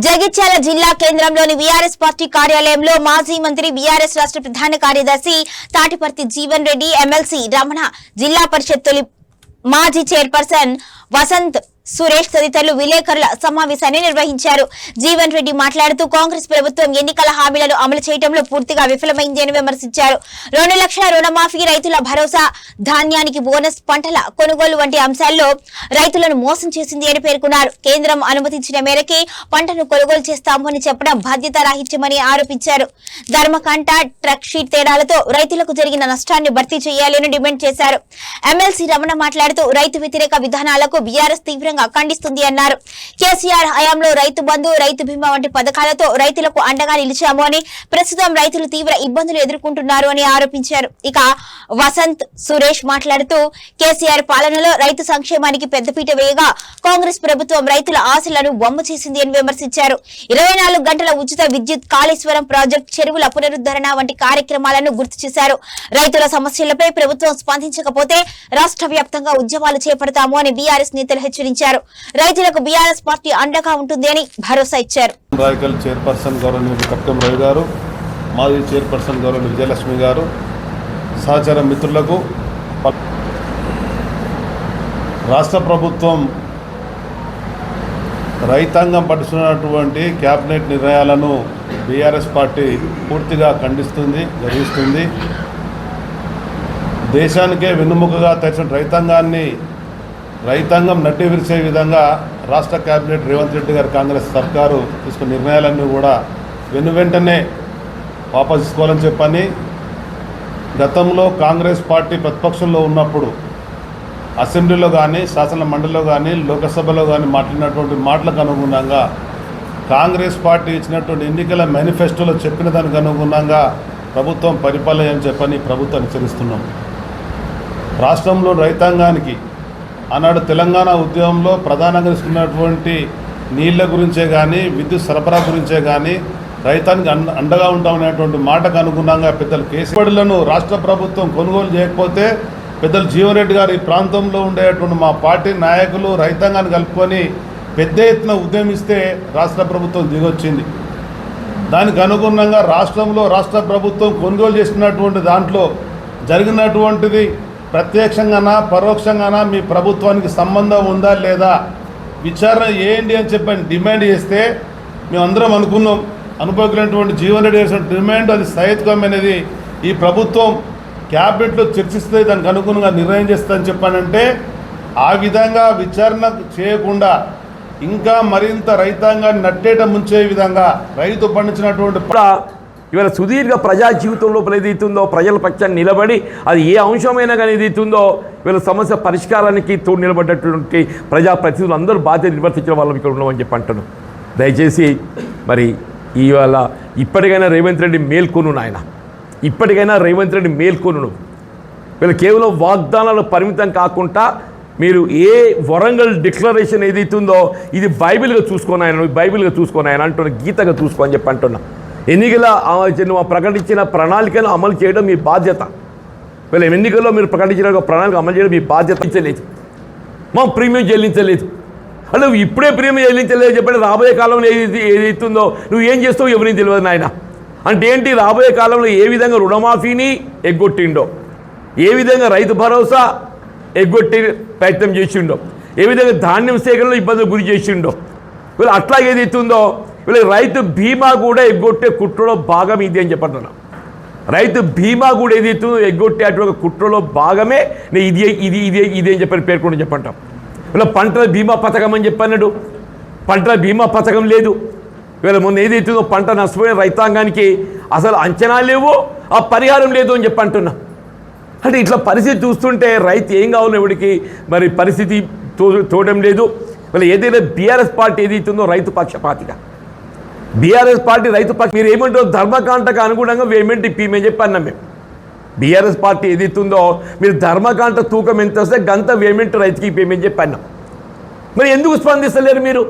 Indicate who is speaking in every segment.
Speaker 1: జగిత్యాల జిల్లా కేంద్రంలోని BRS party కార్యాలయంలో మాజీ మంత్రి బీఆర్ఎస్ రాష్ట్ర ప్రధాన కార్యదర్శి తాటిపర్తి జీవన్ రెడ్డి, ఎమ్మెల్సీ రమణ, జిల్లా పరిషత్ తొలి మాజీ చైర్పర్సన్ వసంత్ సురేష్ తదితరులు విలేకరుల సమావేశాన్ని నిర్వహించారు. జీవన్ రెడ్డి మాట్లాడుతూ కాంగ్రెస్ ప్రభుత్వం ఎన్నికల హామీలను అమలు చేయడంలో పూర్తిగా విఫలమైంది అని విమర్శించారు. 2 లక్షల రుణమాఫీ, రైతుల భరోసా, ధాన్యానికి బోనస్, పంటల కొనుగోలు వంటి అంశాల్లో రైతులను మోసం చేసింది అని పేర్కొన్నారు. కేంద్రం అనుమతించిన మేరకే పంటను కొనుగోలు చేస్తామని చెప్పడం బాధ్యత రాహిత్యమని ఆరోపించారు. ధర్మకాంట, ట్రక్ షీట్ తేడాలతో రైతులకు జరిగిన నష్టాన్ని భర్తీ చేయాలని డిమాండ్ చేశారు. ఎమ్మెల్సీ రమణ మాట్లాడుతూ రైతు వ్యతిరేక విధానాలకు బీఆర్ఎస్ తీవ్రంగా ఖండిస్తుంది అన్నారు. కేసీఆర్ హయాంలో రైతు బంధు, రైతు బీమా వంటి పథకాలతో రైతులకు అండగా నిలిచాము అని, ప్రస్తుతం రైతులు తీవ్ర ఇబ్బందులు ఎదుర్కొంటున్నారు అని ఆరోపించారు. ఇక వసంత్ సురేష్ మాట్లాడుతూ కేసీఆర్ పాలనలో రైతు సంక్షేమానికి పెద్దపీట వేయగా కాంగ్రెస్ ప్రభుత్వం రైతుల ఆశలను వమ్ము చేసింది అని విమర్శించారు. 24 గంటల ఉచిత విద్యుత్, కాళేశ్వరం ప్రాజెక్టు, చెరువుల పునరుద్ధరణ వంటి కార్యక్రమాలను గుర్తు చేశారు. రైతుల సమస్యలపై ప్రభుత్వం స్పందించకపోతే రాష్ట్ర వ్యాప్తంగా ఉద్యమాలు చేపడతాము అని బీఆర్ఎస్ నేతలు హెచ్చరించారు. రైతులకు బీఆర్ఎస్ పార్టీ అండగా ఉంటుంది అని భరోసా ఇచ్చారు.
Speaker 2: రాయకల్ చైర్పర్సన్ గౌరవనీయులు కట్టం రవి గారు, మాజీ చైర్పర్సన్ గౌరవనీయులు విజయలక్ష్మి గారు, సహచర మిత్రులకు, రాష్ట్ర ప్రభుత్వం రైతాంగం పట్టిస్తున్నటువంటి క్యాబినెట్ నిర్ణయాలను బీఆర్ఎస్ పార్టీ పూర్తిగా ఖండిస్తుంది, గర్విస్తుంది. దేశానికే వెన్నుముకగా తెచ్చిన రైతాంగం నడ్డి విరిచే విధంగా రాష్ట్ర కేబినెట్ రేవంత్ రెడ్డి గారి కాంగ్రెస్ సర్కారు తీసుకున్న నిర్ణయాలన్నీ కూడా వెంటనే వాపసు తీసుకోవాలని చెప్పని, గతంలో కాంగ్రెస్ పార్టీ ప్రతిపక్షంలో ఉన్నప్పుడు అసెంబ్లీలో కానీ, శాసన మండలిలో కానీ, లోకసభలో కానీ మాట్లాడినటువంటి మాటలకు అనుగుణంగా కాంగ్రెస్ పార్టీ ఇచ్చినటువంటి ఎన్నికల మేనిఫెస్టోలో చెప్పిన దానికి అనుగుణంగా ప్రభుత్వం పరిపాలన అని చెప్పని ప్రభుత్వాన్ని హెచ్చరిస్తున్నాం. రాష్ట్రంలో రైతాంగానికి ఆనాడు తెలంగాణ ఉద్యమంలో ప్రధానంగా తీసుకున్నటువంటి నీళ్ల గురించే కానీ, విద్యుత్ సరఫరా గురించే కానీ రైతానికి అండగా ఉంటామనేటువంటి మాటకు అనుగుణంగా పెద్దలు కేసీఆర్లను రాష్ట్ర ప్రభుత్వం కొనుగోలు చేయకపోతే పెద్దలు జీవన్ రెడ్డి గారు ఈ ప్రాంతంలో ఉండేటువంటి మా పార్టీ నాయకులు రైతాంగాన్ని కలుపుకొని పెద్ద ఎత్తున ఉద్యమిస్తే రాష్ట్ర ప్రభుత్వం దిగొచ్చింది. దానికి అనుగుణంగా రాష్ట్ర ప్రభుత్వం కొనుగోలు చేసినటువంటి దాంట్లో జరిగినటువంటిది ప్రత్యక్షంగానా పరోక్షంగానా మీ ప్రభుత్వానికి సంబంధం ఉందా లేదా విచారణ చేయండి అని చెప్పని డిమాండ్ చేస్తే మేమందరం అనుకున్నాం. అనుభవకులైనటువంటి జీవన్ రెడ్డి చేసిన డిమాండ్ అది సహేతుకమైనది, ఈ ప్రభుత్వం క్యాబినెట్లో చర్చిస్తే దానికి అనుగుణంగా నిర్ణయం చేస్తుందని చెప్పానంటే, ఆ విధంగా విచారణ చేయకుండా ఇంకా మరింత రైతాంగాన్ని నట్టేట ముంచే విధంగా రైతు పండించినటువంటి
Speaker 3: ఇవాళ సుదీర్ఘ ప్రజా జీవితంలో ఏదైతుందో, ప్రజల పక్షాన్ని నిలబడి అది ఏ అంశమైనా కానీ ఏదైతుందో వీళ్ళ సమస్య పరిష్కారానికి తోడు నిలబడ్డటువంటి ప్రజాప్రతినిధులు అందరూ బాధ్యత నిర్వర్తించిన వాళ్ళం ఇక్కడ ఉన్నామని చెప్పి అంటాను. దయచేసి మరి ఇవాళ ఇప్పటికైనా రేవంత్ రెడ్డి మేల్కొను, నాయన ఇప్పటికైనా రేవంత్ రెడ్డి మేల్కొను. వీళ్ళు కేవలం వాగ్దానాలు పరిమితం కాకుండా మీరు ఏ వరంగల్ డిక్లరేషన్ ఏదైతుందో ఇది బైబిల్గా చూసుకొని ఆయన అంటున్న గీతగా చూసుకోని చెప్పి అంటున్నా. ఎన్నికల ప్రకటించిన ప్రణాళికను అమలు చేయడం మీ బాధ్యత. వీళ్ళ ఎన్నికల్లో మీరు ప్రకటించిన ప్రణాళిక అమలు చేయడం మీ బాధ్యత. మా ప్రీమియం చెల్లించలేదు అంటే ఇప్పుడే ప్రీమియం చెల్లించలేదు చెప్పండి. రాబోయే కాలంలో ఏదైతుందో నువ్వు ఏం చేస్తావు ఎవరికి తెలియదు నాయన. అంటే ఏంటి, రాబోయే కాలంలో ఏ విధంగా రుణమాఫీని ఎగ్గొట్టిండో, ఏ విధంగా రైతు భరోసా ఎగ్గొట్టి ప్రయత్నం చేసిండో, ఏ విధంగా ధాన్యం సేకరణలో ఇబ్బందులు గురి చేసిండో, వీళ్ళు అట్లాగే ఏదైతుందో వీళ్ళకి రైతు బీమా కూడా ఎగ్గొట్టే కుట్రలో భాగం ఇది అని చెప్పంటున్నాను. రైతు బీమా కూడా ఏదైతుందో ఎగ్గొట్టే అటువంటి కుట్రలో భాగమే ఇది అని చెప్పని పేర్కొని చెప్పంటాం. వీళ్ళ పంటల బీమా పథకం అని చెప్పన్నాడు, పంటల బీమా పథకం లేదు. వీళ్ళ మొన్న ఏదైతుందో పంట నష్టపోయిన రైతాంగానికి అసలు అంచనా లేవు, ఆ పరిహారం లేదు అని చెప్పి అంటున్నా. అంటే ఇట్లా పరిస్థితి చూస్తుంటే రైతు ఏం కావాలో ఎవడికి మరి పరిస్థితి చూడడం లేదు. వీళ్ళు ఏదైనా బీఆర్ఎస్ పార్టీ ఏదైతుందో రైతు పక్షపాతిగా, బీఆర్ఎస్ పార్టీ రైతు పక్ష మీరు ఏమంటారో ధర్మకాంటకు అనుగుణంగా పేమెంట్ ఇప్పిమని చెప్పి అన్నాం మేము. బీఆర్ఎస్ పార్టీ ఏదైతుందో మీరు ధర్మకాంట తూకం ఎంత వస్తే గంత పేమెంట్ రైతుకి పేమెంట్ చెప్పి అన్నాం. మరి ఎందుకు స్పందిస్తలేరు మీరు?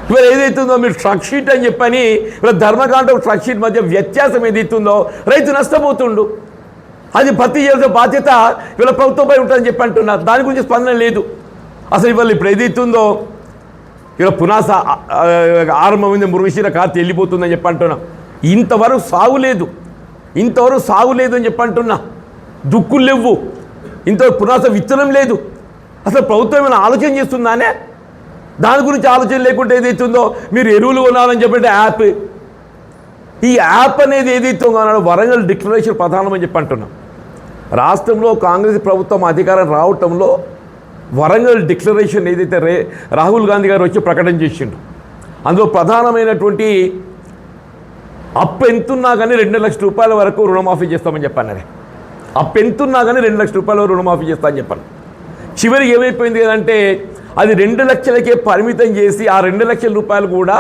Speaker 3: ఇవాళ ఏదైతుందో మీరు ట్రక్ షీట్ అని చెప్పని ఇవాళ ధర్మకాంట ట్రక్ షీట్ మధ్య వ్యత్యాసం ఏదైతుందో రైతు నష్టపోతుండు. అది భర్తీ చేసే బాధ్యత వీళ్ళ ప్రభుత్వంపై ఉంటుందని చెప్పి అంటున్నారు. దాని గురించి స్పందన లేదు. అసలు ఇవాళ ఇప్పుడు ఏదైతుందో ఇలా పునాస ఆరంభమైంది మురుగశీల కార్తీ వెళ్ళిపోతుందని చెప్పి అంటున్నా. ఇంతవరకు సాగు లేదు అని చెప్పి అంటున్నా. దుక్కులు లేవు, ఇంతవరకు పునాస విత్తనం లేదు. అసలు ప్రభుత్వం ఏమైనా ఆలోచన చేస్తుందానే? దాని గురించి ఆలోచన లేకుంటే ఏదైతుందో మీరు ఎరువులు కొనాలని చెప్పంటే యాప్, ఈ యాప్ అనేది ఏదైతే కొన్నాడో వరంగల్ డిక్లరేషన్ ప్రధానమని చెప్పి అంటున్నాం. రాష్ట్రంలో కాంగ్రెస్ ప్రభుత్వం అధికారం రావటంలో వరంగల్ డిక్లరేషన్ ఏదైతే రాహుల్ గాంధీ గారు వచ్చి ప్రకటన చేసిండు, అందులో ప్రధానమైనటువంటి అప్పు ఎంతున్నా కానీ 2 లక్షల రూపాయల వరకు రుణమాఫీ చేస్తామని చెప్పాను. అప్పు ఎంతున్నా కానీ 2 లక్షల రూపాయల వరకు రుణమాఫీ చేస్తామని చెప్పాను. చివరికి ఏమైపోయింది కదంటే అది 2 లక్షలకే పరిమితం చేసి ఆ 2 లక్షల రూపాయలు కూడా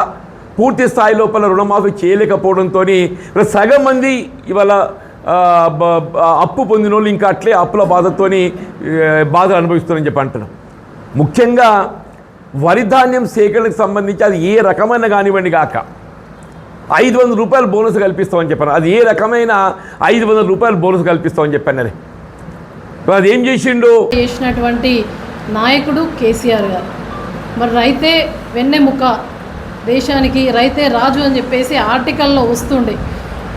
Speaker 3: పూర్తి స్థాయి లోపల రుణమాఫీ చేయలేకపోవడంతో సగం మంది ఇవాళ అప్పు పొందిన వాళ్ళు ఇంకా అట్లే అప్పుల బాధలు అనుభవిస్తున్నారని చెప్పి అంటున్నాం. ముఖ్యంగా వరి ధాన్యం సేకరణకు సంబంధించి అది ఏ రకమైన కానివ్వండి కాక 500 రూపాయలు బోనస్ కల్పిస్తామని చెప్పాను. అది ఏ రకమైన 500 రూపాయలు బోనస్ కల్పిస్తామని చెప్పాను. అది ఏం చేసినటువంటి
Speaker 4: నాయకుడు కేసీఆర్ గారు. మరి రైతే వెన్నెముక, దేశానికి రైతే రాజు అని చెప్పేసి ఆర్టికల్లో వస్తుండే.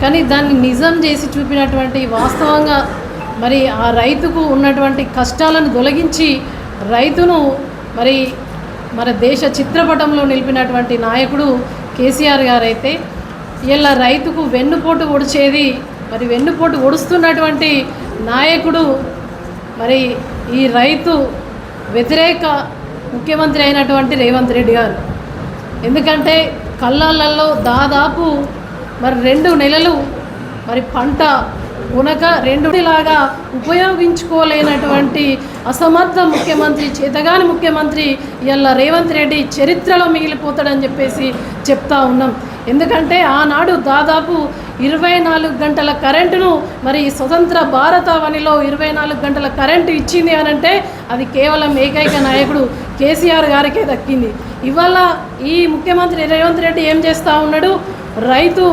Speaker 4: కానీ దాన్ని నిజం చేసి చూపినటువంటి, వాస్తవంగా మరి ఆ రైతుకు ఉన్నటువంటి కష్టాలను తొలగించి రైతును మరి దేశ చిత్రపటంలో నిలిపినటువంటి నాయకుడు కేసీఆర్ గారైతే ఇలా రైతుకు వెన్నుపోటు ఒడిచేది, మరి వెన్నుపోటు ఒడుస్తున్నటువంటి నాయకుడు మరి ఈ రైతు వ్యతిరేక ముఖ్యమంత్రి అయినటువంటి రేవంత్ రెడ్డి గారు. ఎందుకంటే కళ్ళల్లో దాదాపు మరి 2 నెలలు మరి పంట ఉనక 2లాగా ఉపయోగించుకోలేనటువంటి అసమర్థ ముఖ్యమంత్రి, చేతగాని ముఖ్యమంత్రి ఇలా రేవంత్ రెడ్డి చరిత్రలో మిగిలిపోతాడని చెప్పేసి చెప్తా ఉన్నాం. ఎందుకంటే ఆనాడు దాదాపు 24 గంటల కరెంటును మరి స్వతంత్ర భారతావనిలో 24 గంటల కరెంటు ఇచ్చింది అనంటే అది కేవలం ఏకైక నాయకుడు కేసీఆర్ గారికే దక్కింది. ఇవాళ ఈ ముఖ్యమంత్రి రేవంత్ రెడ్డి ఏం చేస్తూ ఉన్నాడు? రైతు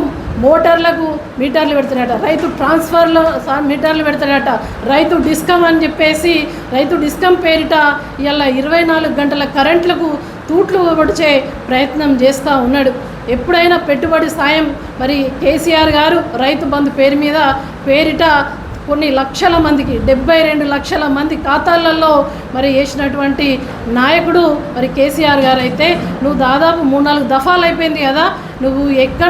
Speaker 4: మోటార్లకు మీటర్లు పెడుతున్నాడట, రైతు ట్రాన్స్ఫర్లో మీటర్లు పెడతాడట, రైతు డిస్కమ్ అని చెప్పేసి రైతు డిస్కమ్ పేరిట ఇలా 24 గంటల కరెంట్లకు తూట్లు పొడిచే ప్రయత్నం చేస్తూ ఉన్నాడు. ఎప్పుడైనా పెట్టుబడి సాయం మరి కేసీఆర్ గారు రైతు బంధు పేరిట కొన్ని లక్షల మందికి 72 లక్షల మంది ఖాతాలలో మరి వేసినటువంటి నాయకుడు మరి కేసీఆర్ గారు అయితే, నువ్వు దాదాపు 3-4 దఫాలు అయిపోయింది కదా, నువ్వు ఎక్కడ